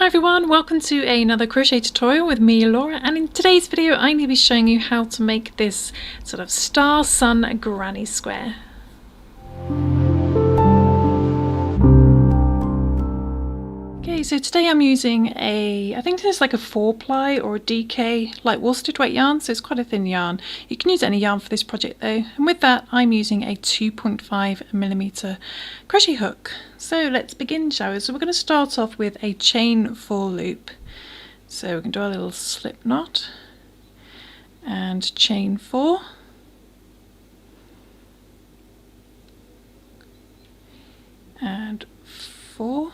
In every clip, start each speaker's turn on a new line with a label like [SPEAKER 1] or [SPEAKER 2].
[SPEAKER 1] Hi everyone, welcome to another crochet tutorial with me, Laura, and in today's video I'm going to be showing you how to make this sort of star sun granny square. Okay, so today I'm using I think this is like a 4-ply or a DK light worsted weight yarn, so it's quite a thin yarn. You can use any yarn for this project though, and with that I'm using a 2.5mm crochet hook. So let's begin, shall we? So we're going to start off with a chain 4 loop. So we can do a little slip knot and chain 4. And 4.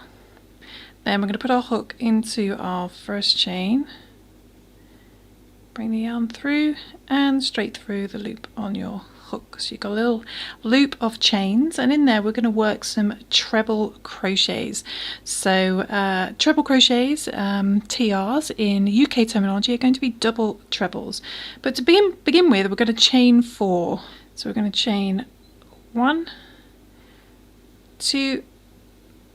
[SPEAKER 1] Then we're going to put our hook into our first chain, bring the yarn through and straight through the loop on your hook. So you've got a little loop of chains, and in there we're going to work some treble crochets. So treble crochets, TRs in UK terminology, are going to be double trebles. But to begin with, we're going to chain 4. So we're going to chain 1, 2,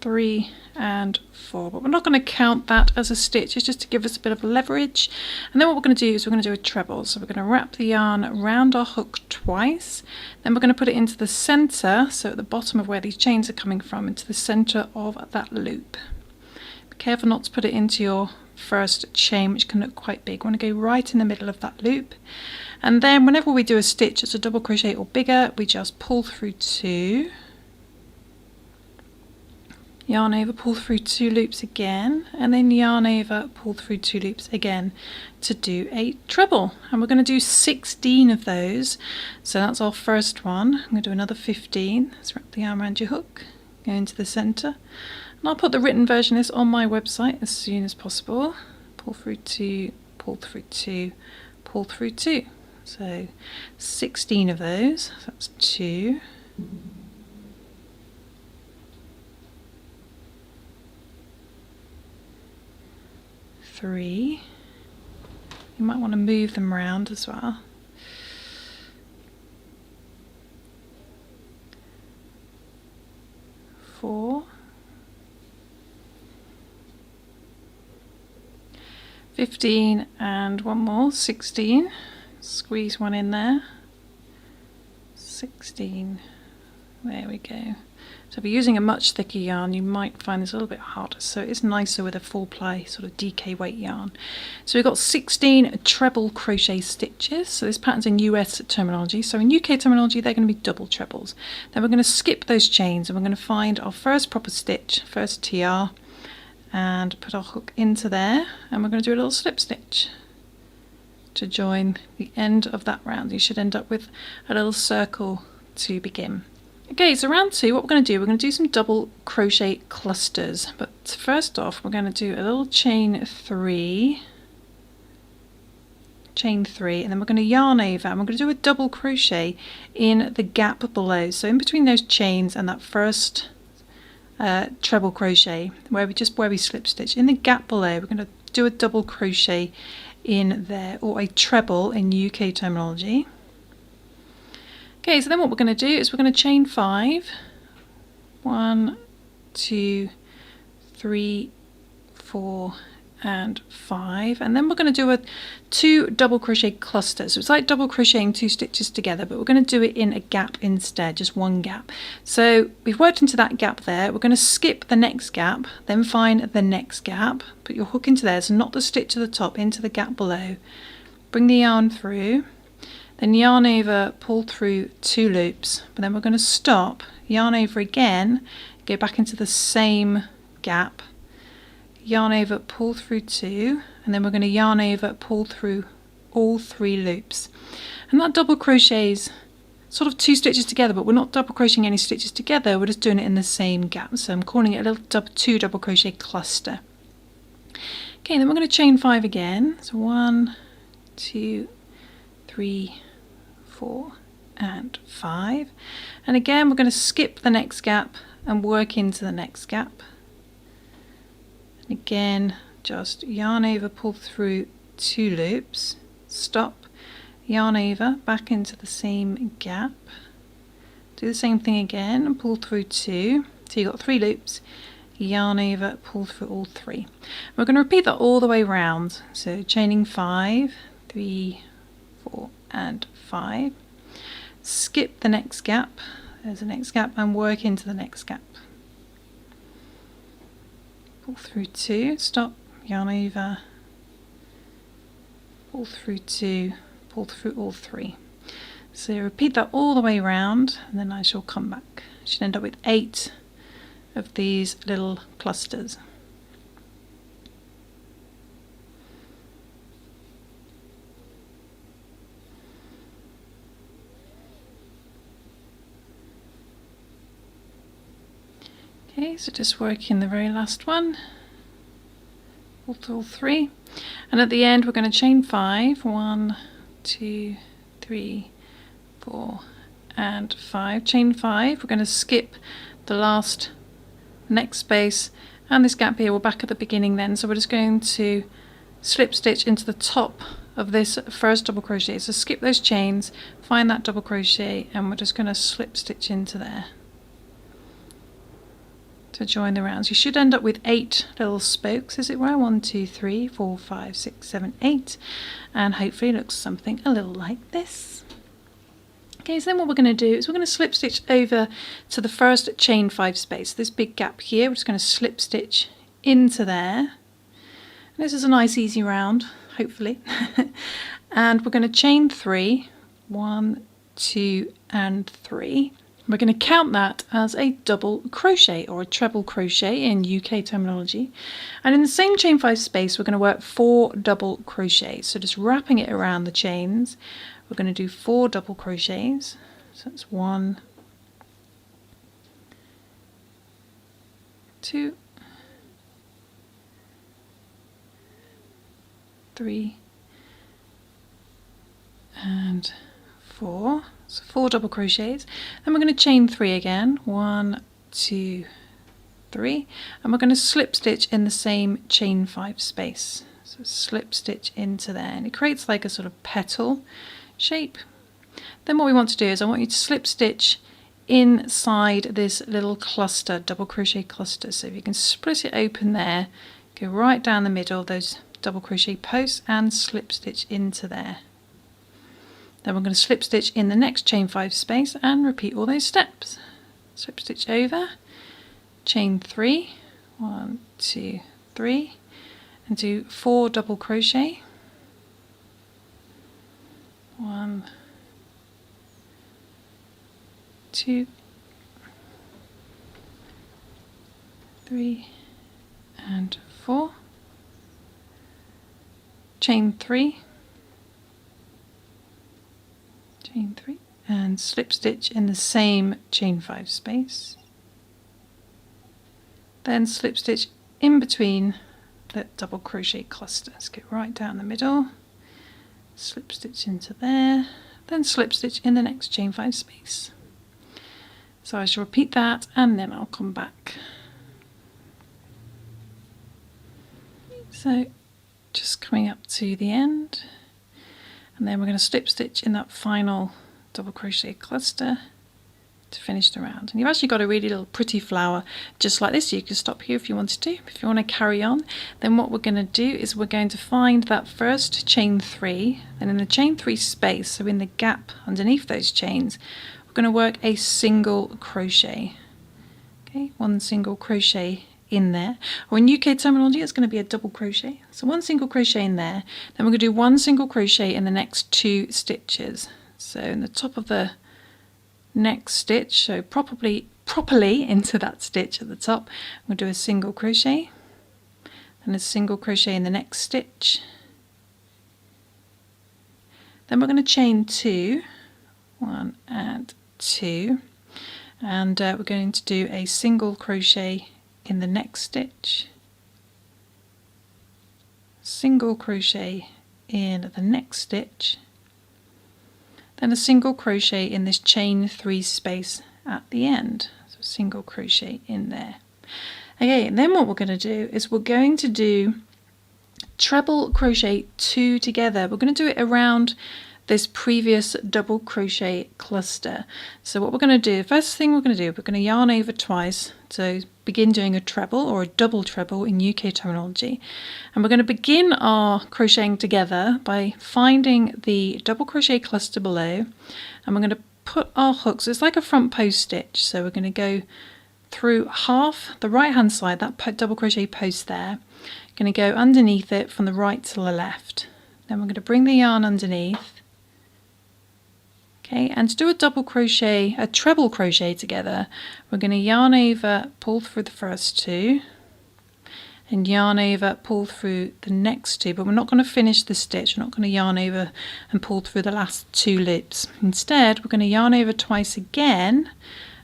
[SPEAKER 1] 3 and 4, but we're not going to count that as a stitch. It's just to give us a bit of leverage. And then what we're going to do is we're going to do a treble. So we're going to wrap the yarn around our hook twice, then we're going to put it into the center, so at the bottom of where these chains are coming from, into the center of that loop. Be careful not to put it into your first chain, which can look quite big. We want to go right in the middle of that loop, and then whenever we do a stitch that's a double crochet or bigger, we just pull through 2, yarn over, pull through 2 loops again, and then yarn over, pull through 2 loops again to do a treble. And we're going to do 16 of those. So that's our first one. I'm going to do another 15. Let's wrap the yarn around your hook, go into the center, and I'll put the written version of this on my website as soon as possible. Pull through 2, pull through 2, pull through 2. So 16 of those. So that's 2, 3. You might want to move them around as well. 4, 15, and one more, 16. Squeeze one in there. 16. There we go. So if you're using a much thicker yarn, you might find this a little bit harder, so it's nicer with a 4-ply sort of DK weight yarn. So we've got 16 treble crochet stitches. So this pattern's in US terminology. So in UK terminology, they're going to be double trebles. Then we're going to skip those chains and we're going to find our first proper stitch, first TR, and put our hook into there, and we're going to do a little slip stitch to join the end of that round. You should end up with a little circle to begin. Okay, so round 2, what we're going to do some double crochet clusters. But first off, we're going to do a little chain 3, and then we're going to yarn over, and we're going to do a double crochet in the gap below. So in between those chains and that first treble crochet, where we slip stitch, in the gap below, we're going to do a double crochet in there, or a treble in UK terminology. Okay, so then what we're going to do is we're going to chain 5, 1, 2, 3, 4, and 5, and then we're going to do 2 double crochet clusters. So it's like double crocheting 2 stitches together, but we're going to do it in a gap instead, just one gap. So we've worked into that gap there. We're going to skip the next gap, then find the next gap, put your hook into there, so not the stitch at the top, into the gap below. Bring the yarn through. Then yarn over, pull through 2 loops, but then we're going to stop, yarn over again, go back into the same gap, yarn over, pull through 2, and then we're going to yarn over, pull through all 3 loops. And that double crochets sort of 2 stitches together, but we're not double crocheting any stitches together, we're just doing it in the same gap. So I'm calling it a little 2 double crochet cluster. Okay, then we're going to chain 5 again. So 1, 2, 3, 4, and 5, and again we're going to skip the next gap and work into the next gap, and again just yarn over, pull through 2 loops, stop, yarn over, back into the same gap, do the same thing again and pull through 2, so you've got 3 loops, yarn over, pull through all 3. We're going to repeat that all the way round. So chaining 5, 3, 4 and 5. Skip the next gap, there's the next gap, and work into the next gap. Pull through 2, stop, yarn over, pull through 2, pull through all 3. So repeat that all the way around, and then I shall come back. I should end up with 8 of these little clusters. Okay, so just working the very last one, pull through all 3, and at the end we're going to chain 5, 1, 2, 3, 4 and 5, chain 5. We're going to skip the last next space and this gap here. We're back at the beginning then, so we're just going to slip stitch into the top of this first double crochet. So skip those chains, find that double crochet, and we're just going to slip stitch into there to join the rounds. You should end up with 8 little spokes, as it were. 1, 2, 3, 4, 5, 6, 7, 8, and hopefully it looks something a little like this. Okay, so then what we're going to do is we're going to slip stitch over to the first chain 5 space, this big gap here. We're just going to slip stitch into there. And this is a nice easy round, hopefully. And we're going to chain 3, 1, 2 and 3. We're going to count that as a double crochet or a treble crochet in UK terminology. And in the same chain 5 space, we're going to work 4 double crochets. So just wrapping it around the chains, we're going to do 4 double crochets. So that's 1, 2, 3 and 4. So 4 double crochets. Then we're going to chain 3 again. 1, 2, 3, and we're going to slip stitch in the same chain 5 space. So slip stitch into there, and it creates like a sort of petal shape. Then what we want to do is I want you to slip stitch inside this little cluster, double crochet cluster. So if you can split it open there, go right down the middle of those double crochet posts and slip stitch into there. Then we're going to slip stitch in the next chain 5 space and repeat all those steps. Slip stitch over, chain 3, 1, 2, 3, and do 4 double crochet. 1, 2, 3 and 4. Chain 3, chain 3, and slip stitch in the same chain 5 space. Then slip stitch in between the double crochet cluster. Let's go right down the middle, slip stitch into there, then slip stitch in the next chain 5 space. So I shall repeat that and then I'll come back. So just coming up to the end, and then we're going to slip stitch in that final double crochet cluster to finish the round. And you've actually got a really little pretty flower just like this. You can stop here if you wanted to. If you want to carry on, then what we're going to do is we're going to find that first chain 3, and in the chain 3 space, so in the gap underneath those chains, we're going to work a single crochet. Okay, 1 single crochet in there, or in UK terminology it's going to be a double crochet. So 1 single crochet in there, then we're going to do 1 single crochet in the next 2 stitches. So in the top of the next stitch, so properly into that stitch at the top, we'll do a single crochet, and a single crochet in the next stitch. Then we're going to chain 2, 1 and 2, and we're going to do a single crochet in the next stitch, single crochet in the next stitch, then a single crochet in this chain 3 space at the end, so single crochet in there. Okay, and then what we're going to do is we're going to do treble crochet 2 together. We're going to do it around this previous double crochet cluster. So what we're going to do, first thing we're going to do, we're going to yarn over twice to begin doing a treble or a double treble in UK terminology. And we're going to begin our crocheting together by finding the double crochet cluster below, and we're going to put our hooks, it's like a front post stitch, so we're going to go through half the right hand side, that double crochet post there, going to go underneath it from the right to the left. Then we're going to bring the yarn underneath. Okay, and to do a double crochet, a treble crochet together, we're going to yarn over, pull through the first two, and yarn over, pull through the next two, but we're not going to finish the stitch. We're not going to yarn over and pull through the last two loops. Instead, we're going to yarn over twice again,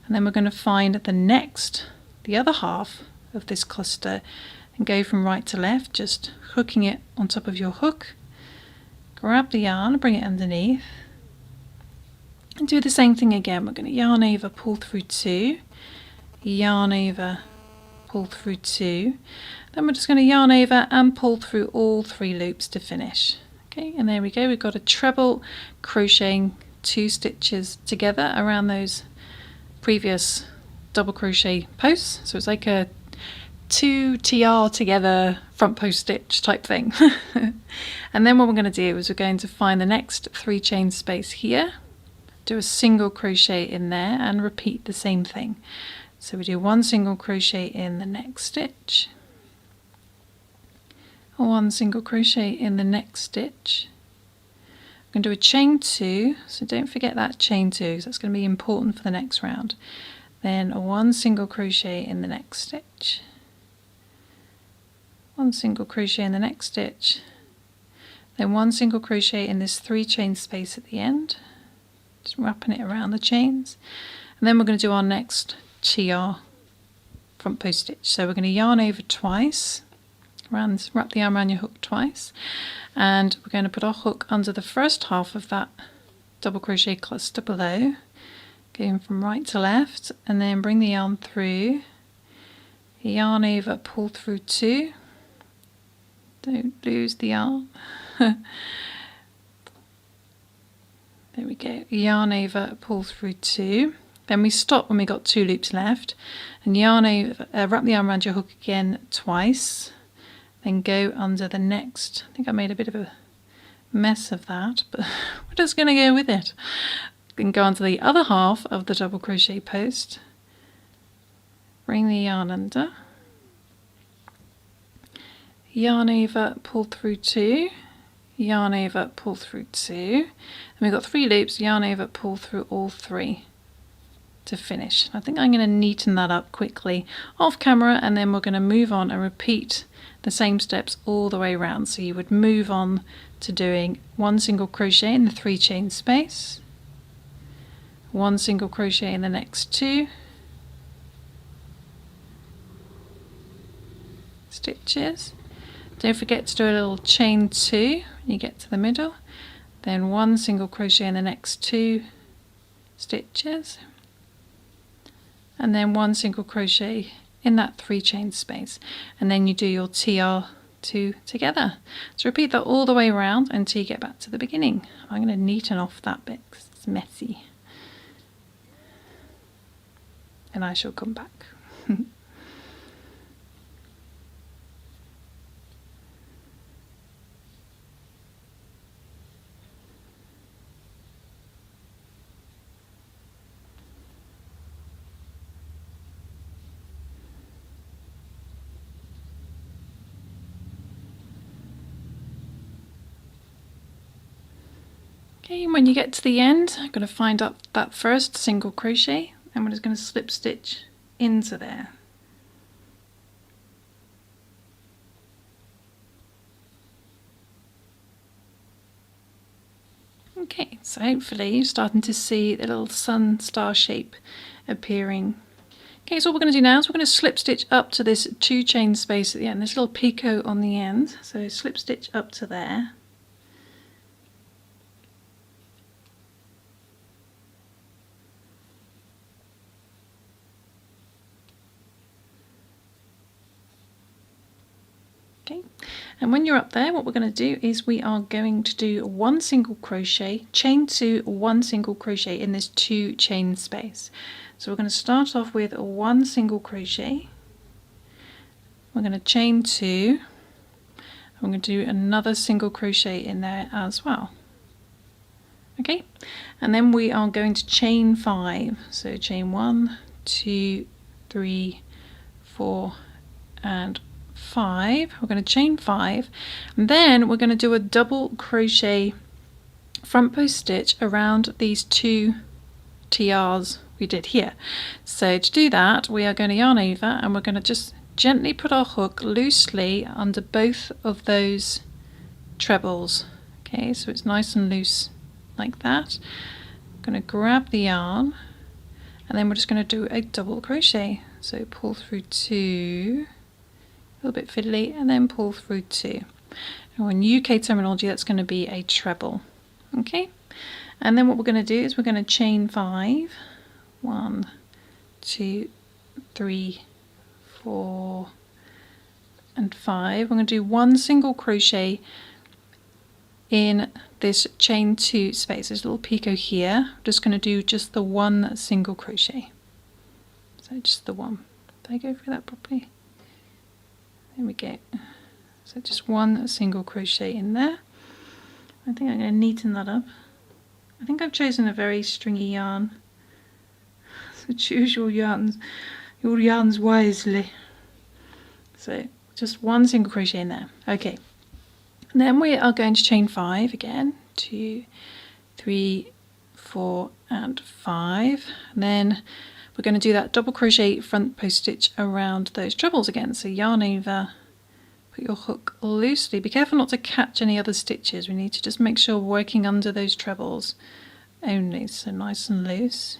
[SPEAKER 1] and then we're going to find the other half of this cluster and go from right to left, just hooking it on top of your hook. Grab the yarn, bring it underneath, and do the same thing again. We're going to yarn over, pull through two, yarn over, pull through two. Then we're just going to yarn over and pull through all three loops to finish. Okay, and there we go. We've got a treble crocheting 2 stitches together around those previous double crochet posts. So it's like a 2 TR together front post stitch type thing. And then what we're going to do is we're going to find the next 3 chain space here, do a single crochet in there, and repeat the same thing. So we do 1 single crochet in the next stitch, 1 single crochet in the next stitch. I'm going to do a chain 2, so don't forget that chain 2 because that's going to be important for the next round. Then 1 single crochet in the next stitch, 1 single crochet in the next stitch, then 1 single crochet in this 3 chain space at the end, just wrapping it around the chains. And then we're going to do our next TR front post stitch. So we're going to yarn over twice, wrap the yarn around your hook twice, and we're going to put our hook under the first half of that double crochet cluster below, going from right to left, and then bring the yarn through, yarn over, pull through 2, don't lose the yarn. There we go, yarn over, pull through 2, then we stop when we got 2 loops left, and yarn over, wrap the yarn around your hook again twice, then go under the next, I think I made a bit of a mess of that, but we're just going to go with it. Then go onto the other half of the double crochet post, bring the yarn under, yarn over, pull through 2, yarn over, pull through 2, and we've got 3 loops, yarn over, pull through all 3 to finish. I think I'm going to neaten that up quickly off camera, and then we're going to move on and repeat the same steps all the way around. So you would move on to doing 1 single crochet in the 3 chain space, 1 single crochet in the next 2 stitches. Don't forget to do a little chain 2 when you get to the middle, then 1 single crochet in the next 2 stitches, and then 1 single crochet in that 3 chain space, and then you do your TR2 together. So repeat that all the way around until you get back to the beginning. I'm going to neaten off that bit because it's messy, and I shall come back. Okay, and when you get to the end, I'm going to find up that first single crochet, and we're just going to slip stitch into there. Okay, so hopefully you're starting to see the little sun star shape appearing. Okay, so what we're going to do now is we're going to slip stitch up to this 2 chain space at the end, this little picot on the end, so slip stitch up to there. Okay, And when you're up there, what we're going to do is we are going to do one single crochet, chain 2, one single crochet in this 2 chain space. So we're going to start off with one single crochet. We're going to chain 2. I'm going to do another single crochet in there as well. Okay, and then we are going to chain 5. So chain 1, 2, 3, 4, and 5. We're going to chain 5, and then we're going to do a double crochet front post stitch around these 2 TRs we did here. So to do that, we are going to yarn over, and we're going to just gently put our hook loosely under both of those trebles. Okay, so it's nice and loose like that. I'm going to grab the yarn, and then we're just going to do a double crochet. So pull through 2, a little bit fiddly, and then pull through 2. And in UK terminology, that's going to be a treble. Okay, and then what we're going to do is we're going to chain 5. 1, 2, 3, 4, and 5. We're going to do one single crochet in this chain 2 space. There's a little picot here. I'm just going to do just the one single crochet. So just the one. Did I go through that properly? There we go. So just one single crochet in there. I think I'm going to neaten that up. I think I've chosen a very stringy yarn. So choose your yarns wisely. So just one single crochet in there. Okay. And then we are going to chain 5 again. 2, 3, 4, and 5. And then we're going to do that double crochet front post stitch around those trebles again. So yarn over, put your hook loosely. Be careful not to catch any other stitches. We need to just make sure we're working under those trebles only. So nice and loose.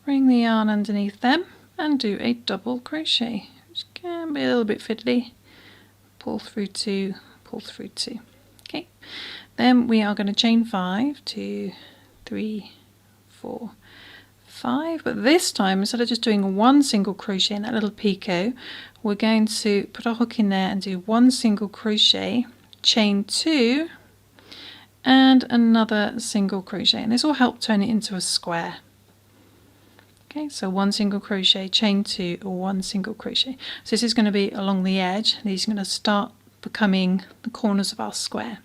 [SPEAKER 1] Bring the yarn underneath them and do a double crochet, which can be a little bit fiddly. Pull through 2, pull through 2. Okay, then we are going to chain 5, 2, 3, 4, 5. But this time, instead of just doing one single crochet in that little picot, we're going to put our hook in there and do one single crochet, chain 2, and another single crochet. And this will help turn it into a square. Okay, so one single crochet, chain 2, or one single crochet. So this is going to be along the edge. These are going to start becoming the corners of our square.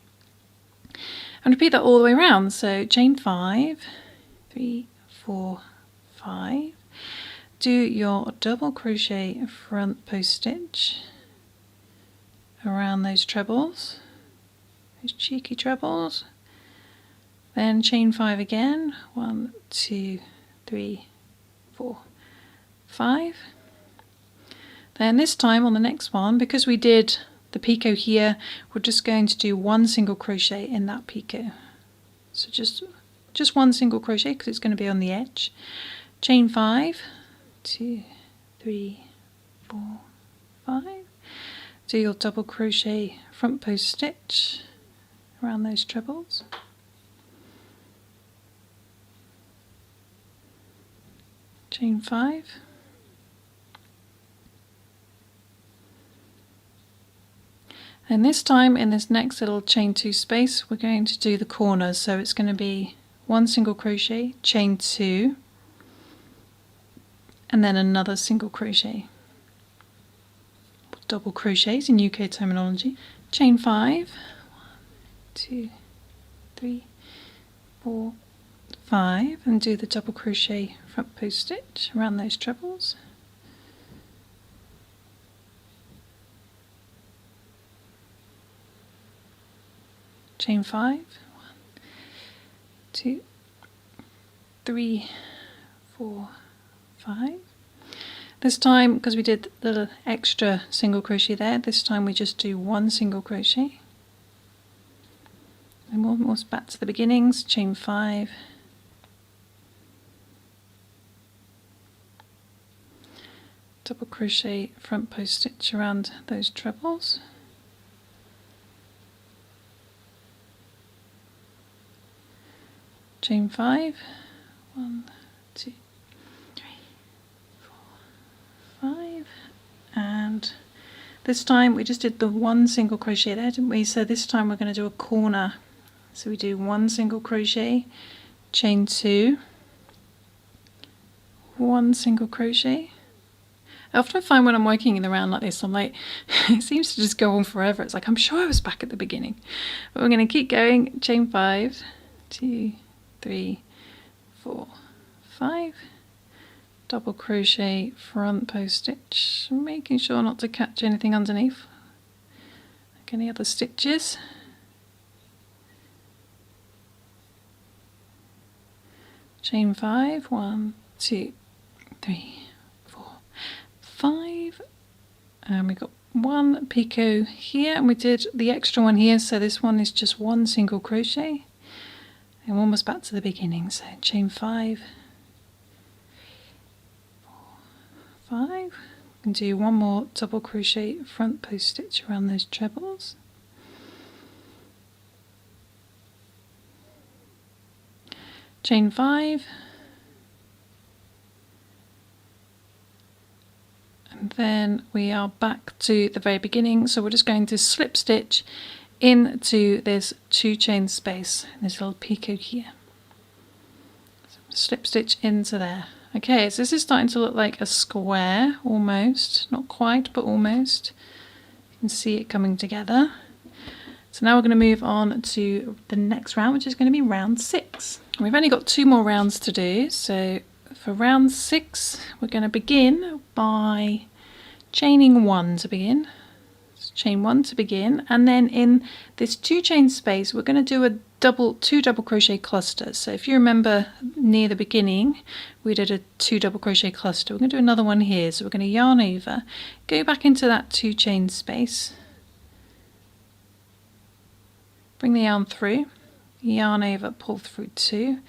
[SPEAKER 1] And repeat that all the way around. So chain 5, 3, 4, 5. Do your double crochet front post stitch around those trebles, those cheeky trebles. Then chain 5 again. 1, 2, 3, 4, 5. Then this time on the next one, because we did the picot here, we're just going to do one single crochet in that picot. So just one single crochet because it's going to be on the edge. Chain 5, 2, 3, 4, 5. Do your double crochet front post stitch around those trebles. Chain 5. And this time in this next little chain 2 space, we're going to do the corners. So it's going to be one single crochet, chain 2, and then another single crochet. Double crochets in UK terminology. Chain 5, 1, 2, 3, 4, 5, and do the double crochet front post stitch around those trebles. Chain 5, 1, 2, 3, 4, 5. This time, because we did the extra single crochet there, this time we just do one single crochet. And we'll back to the beginnings, chain 5, double crochet front post stitch around those trebles. Chain 5, 1, 2, 3, 4, 5, and This time we just did the one single crochet there, didn't we? So this time we're going to do a corner. So we do one single crochet, chain 2, one single crochet. I often find when I'm working in the round like this, I'm like, it seems to just go on forever. It's like, I'm sure I was back at the beginning. But we're going to keep going, chain 5, 2, 3, 4, 5, double crochet, front post stitch, making sure not to catch anything underneath, like any other stitches. Chain 5, 1, 2, 3, 4, 5, and we got one picot here, and we did the extra one here, so this one is just one single crochet, and almost back to the beginning. So chain 5, 4, 5, and do one more double crochet front post stitch around those trebles. Chain 5, and then we are back to the very beginning, so we're just going to slip stitch into this 2 chain space, this little picot here. So slip stitch into there. Okay, so this is starting to look like a square almost, not quite but almost. You can see it coming together. So now we're going to move on to the next round, which is going to be round 6. We've only got 2 more rounds to do, so for round 6 we're going to begin by chaining 1 to begin. So chain 1 to begin, and then in this 2 chain space we're going to do a two double crochet clusters. So if you remember near the beginning we did a 2 double crochet cluster. We're going to do another one here, so we're going to yarn over, go back into that 2 chain space, bring the yarn through, yarn over, pull through 2.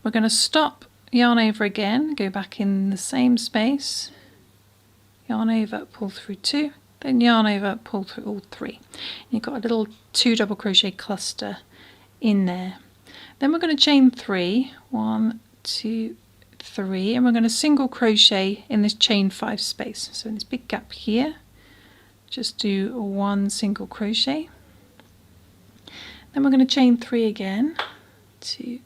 [SPEAKER 1] We're going to stop, yarn over again, go back in the same space, yarn over, pull through 2, then yarn over, pull through all 3. You've got a little 2 double crochet cluster in there. Then we're going to chain 3, 1, 2, 3, and we're going to single crochet in this chain 5 space. So in this big gap here, just do 1 single crochet. Then we're going to chain 3 again, 2,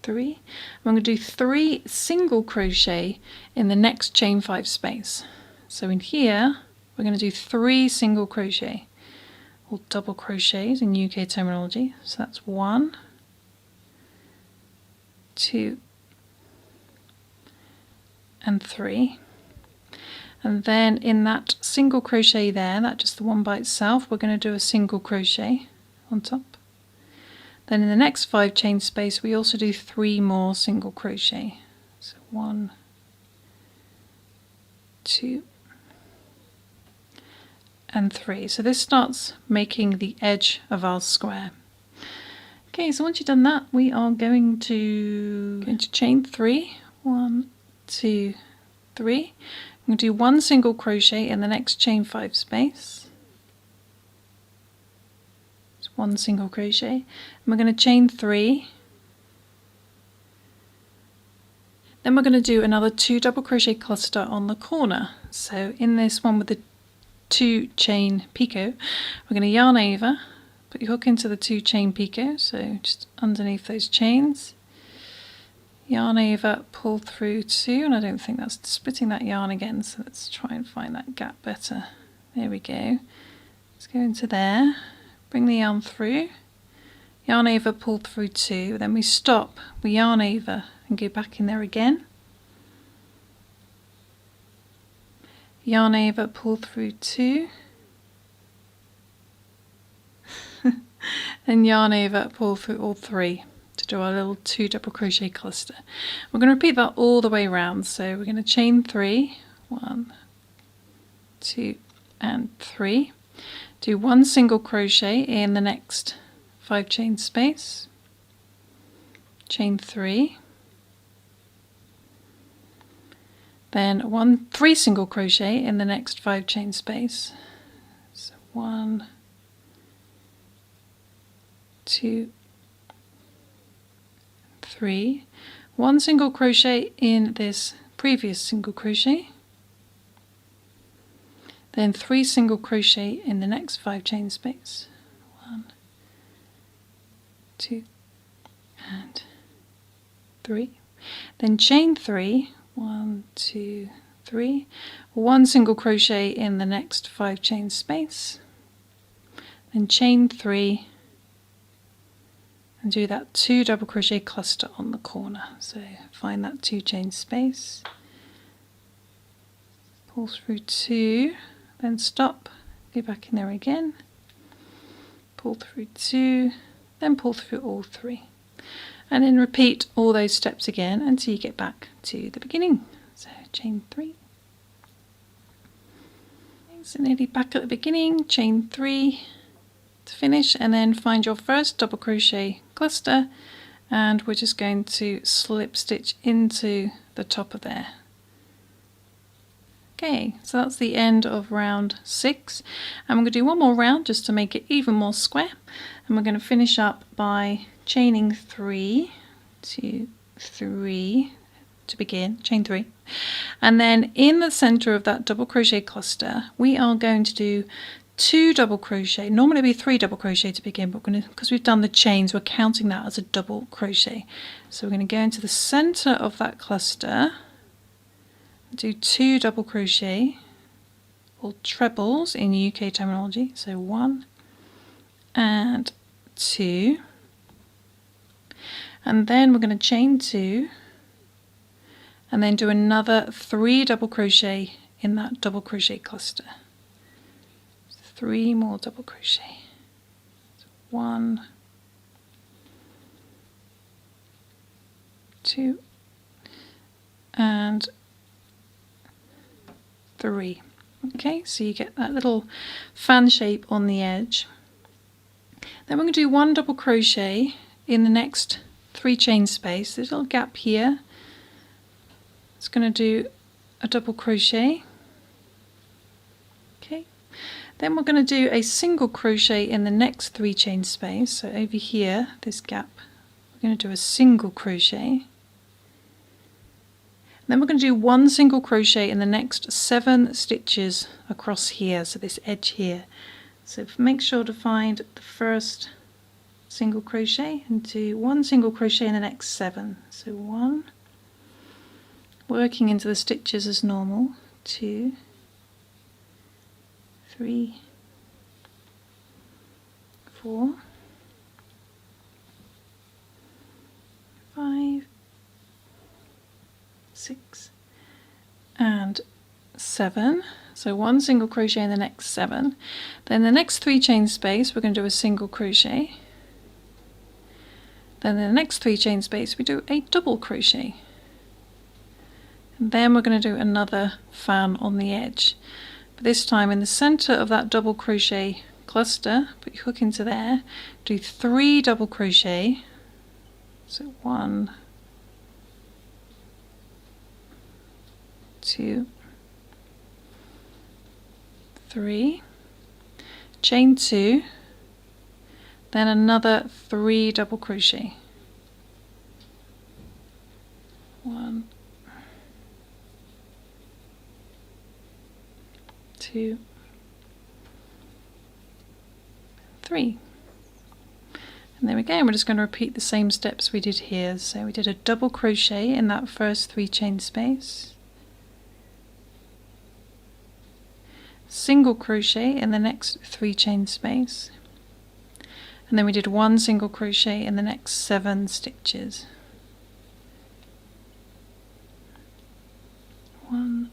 [SPEAKER 1] 3. I'm going to do 3 single crochet in the next chain 5 space. So in here we're going to do 3 single crochet, or double crochets in UK terminology. So that's 1, 2, and 3. And then in that single crochet there, that just the one by itself, we're going to do a single crochet on top. Then in the next 5 chain space we also do 3 more single crochet. So 1, 2, and 3. So this starts making the edge of our square. Okay, so once you've done that, we are going to chain 3, 1, 2, 3. I'm going to do 1 single crochet in the next chain 5 space. It's 1 single crochet. And we're going to chain 3. Then we're going to do another 2 double crochet cluster on the corner. So in this one with the 2 chain picot, we're going to yarn over, put your hook into the 2 chain picot, so just underneath those chains, yarn over, pull through 2, and I don't think that's splitting that yarn again, so let's try and find that gap better. There we go. Let's go into there, bring the yarn through, yarn over, pull through 2, then we stop, we yarn over and go back in there again, yarn over, pull through 2, and yarn over, pull through all 3 to do our little 2 double crochet cluster. We're going to repeat that all the way around, so we're going to chain 3, 1, 2, and 3, do 1 single crochet in the next 5 chain space, chain 3, then 3 single crochet in the next 5 chain space. So 1, 2, 3, 1 single crochet in this previous single crochet, then 3 single crochet in the next 5 chain space. 1, 2 and 3. Then chain 3, 1, 2, 3, 1 single crochet in the next 5 chain space, then chain 3 and do that 2 double crochet cluster on the corner. So find that 2 chain space, pull through 2, then stop, go back in there again, pull through 2, then pull through all 3, and then repeat all those steps again until you get back to the beginning. So chain 3, so nearly back at the beginning, chain 3 to finish, and then find your first double crochet cluster, and we're just going to slip stitch into the top of there. Okay, so that's the end of round 6, and we're going to do one more round just to make it even more square, and we're going to finish up by chaining 3, 2, 3 to begin, chain 3, and then in the center of that double crochet cluster we are going to do 2 double crochet. Normally it'd be 3 double crochet to begin, but because we've done the chains, we're counting that as a double crochet. So we're going to go into the center of that cluster, do 2 double crochet, or trebles in UK terminology, so 1 and 2, and then we're going to chain 2 and then do another 3 double crochet in that double crochet cluster. 3 more double crochet, 1, 2 and 3. Okay, so you get that little fan shape on the edge. Then we're going to do 1 double crochet in the next 3 chain space. There's a little gap here. It's going to do a double crochet. Okay, then we're going to do a single crochet in the next 3 chain space. So over here, this gap, we're going to do a single crochet. Then we're going to do 1 single crochet in the next 7 stitches across here, so this edge here. So make sure to find the first single crochet and do 1 single crochet in the next 7. So 1, working into the stitches as normal, 2, 3, 4, 5, 6 and 7. So 1 single crochet in the next 7. Then the next 3 chain space we're going to do a single crochet. Then in the next 3 chain space we do a double crochet. And then we're going to do another fan on the edge. But this time in the center of that double crochet cluster, put your hook into there, do 3 double crochet. So 1, 2, 3, chain 2, then another 3 double crochet. 1, 2, 3. And there we go, and we're just going to repeat the same steps we did here. So we did a double crochet in that first 3 chain space, single crochet in the next 3 chain space, and then we did 1 single crochet in the next 7 stitches. 1,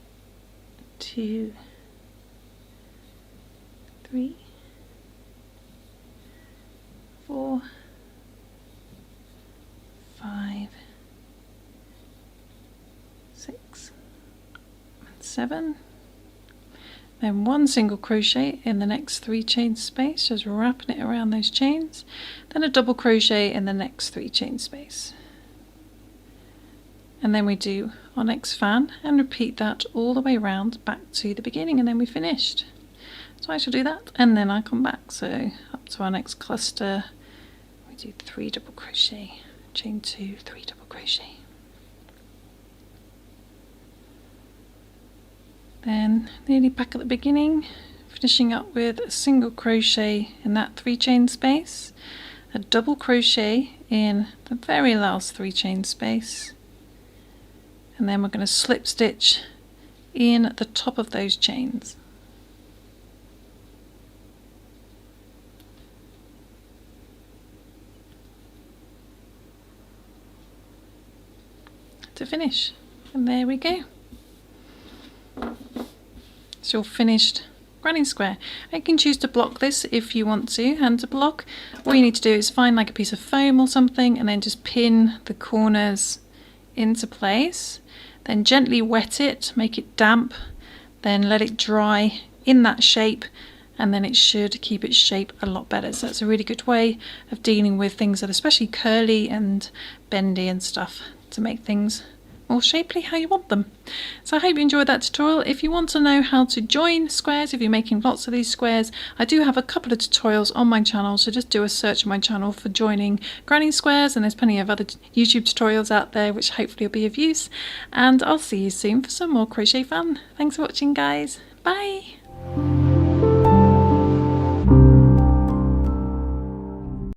[SPEAKER 1] 2, 3, 4, 5, 6, and 7. Then 1 single crochet in the next 3 chain space, just wrapping it around those chains, then a double crochet in the next 3 chain space. And then we do our next fan and repeat that all the way around back to the beginning, and then we finished. So I shall do that and then I come back. So up to our next cluster, we do 3 double crochet, chain 2, 3 double crochet. Then nearly back at the beginning, finishing up with a single crochet in that 3 chain space, a double crochet in the very last 3 chain space, and then we're going to slip stitch in the top of those chains. To finish, and there we go. It's your finished granny square. You can choose to block this if you want to, hand to block. All you need to do is find like a piece of foam or something and then just pin the corners into place. Then gently wet it, make it damp, then let it dry in that shape, and then it should keep its shape a lot better. So that's a really good way of dealing with things that are especially curly and bendy and stuff, to make things more shapely how you want them. So I hope you enjoyed that tutorial. If you want to know how to join squares, if you're making lots of these squares, I do have a couple of tutorials on my channel, so just do a search on my channel for joining granny squares, and there's plenty of other YouTube tutorials out there which hopefully will be of use. And I'll see you soon for some more crochet fun. Thanks for watching, guys. Bye!